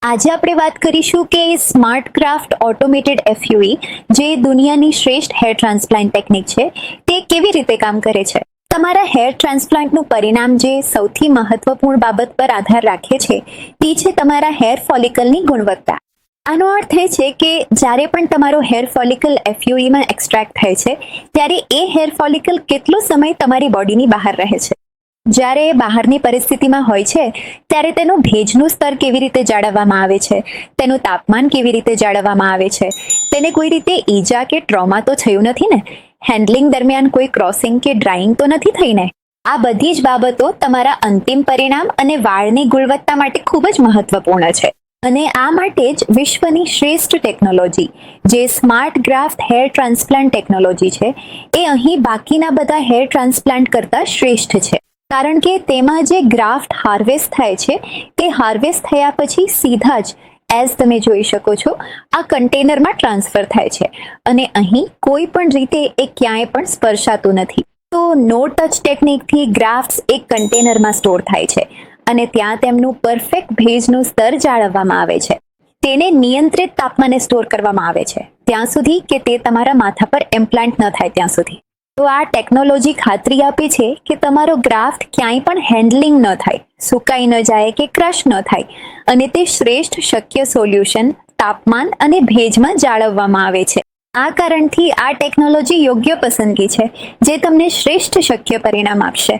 આજે આપણે વાત કરીશું કે સ્માર્ટ ક્રાફ્ટ ઓટોમેટેડ એફયુઈ જે દુનિયાની શ્રેષ્ઠ હેર ટ્રાન્સપ્લાન્ટ ટેકનિક છે તે કેવી રીતે કામ કરે છે. તમારા હેર ટ્રાન્સપ્લાન્ટનું પરિણામ જે સૌથી મહત્વપૂર્ણ બાબત પર આધાર રાખે છે તે છે તમારા હેર ફોલિકલની ગુણવત્તા. આનો અર્થ એ છે કે જ્યારે પણ તમારો હેર ફોલિકલ એફયુઈમાં એક્સટ્રેક્ટ થાય છે ત્યારે એ હેર ફોલિકલ કેટલો સમય તમારી બોડીની બહાર રહે છે. જ્યારે બહારની પરિસ્થિતિમાં હોય છે ત્યારે તેનું ભેજનું સ્તર કેવી રીતે જાળવવામાં આવે છે, તેનું તાપમાન કેવી રીતે જાળવવામાં આવે છે, તેને કોઈ રીતે ઈજા કે ટ્રોમા તો થયું નથી ને, હેન્ડલિંગ દરમિયાન કોઈ ક્રોસિંગ કે ડ્રાઇંગ તો નથી થઈ ને. આ બધી જ બાબતો તમારા અંતિમ પરિણામ અને વાળની ગુણવત્તા માટે ખૂબ જ મહત્વપૂર્ણ છે. અને આ માટે જ વિશ્વની શ્રેષ્ઠ ટેકનોલોજી જે smart graft hair transplant technology છે એ અહીં બાકીના બધા હેર ટ્રાન્સપ્લાન્ટ કરતાં શ્રેષ્ઠ છે. કારણ કે તેમાં જે ગ્રાફ્ટ હાર્વેસ્ટ થાય છે તે હાર્વેસ્ટ થયા પછી સીધા જ એઝ તમે જોઈ શકો છો આ કન્ટેનરમાં ટ્રાન્સફર થાય છે અને અહીં કોઈ પણ રીતે એ ક્યાંય પણ સ્પર્શાતું નથી. તો નો ટચ ટેકનિકથી ગ્રાફ્ટ્સ એક કન્ટેનરમાં સ્ટોર થાય છે અને ત્યાં તેમનું પરફેક્ટ ભેજનું સ્તર જાળવવામાં આવે છે. તેને નિયંત્રિત તાપમાને સ્ટોર કરવામાં આવે છે ત્યાં સુધી કે તે તમારા માથા પર ઇમ્પ્લાન્ટ ન થાય ત્યાં સુધી. તો આ ટેકનોલોજી ખાતરી આપે છે કે તમારો ગ્રાફ્ટ ક્યાંય પણ હેન્ડલિંગ ન થાય, સુકાઈ ન જાય કે ક્રશ ન થાય અને તે શ્રેષ્ઠ શક્ય સોલ્યુશન તાપમાન અને ભેજમાં જાળવવામાં આવે છે. આ કારણથી આ ટેકનોલોજી યોગ્ય પસંદગી છે જે તમને શ્રેષ્ઠ શક્ય પરિણામ આપશે.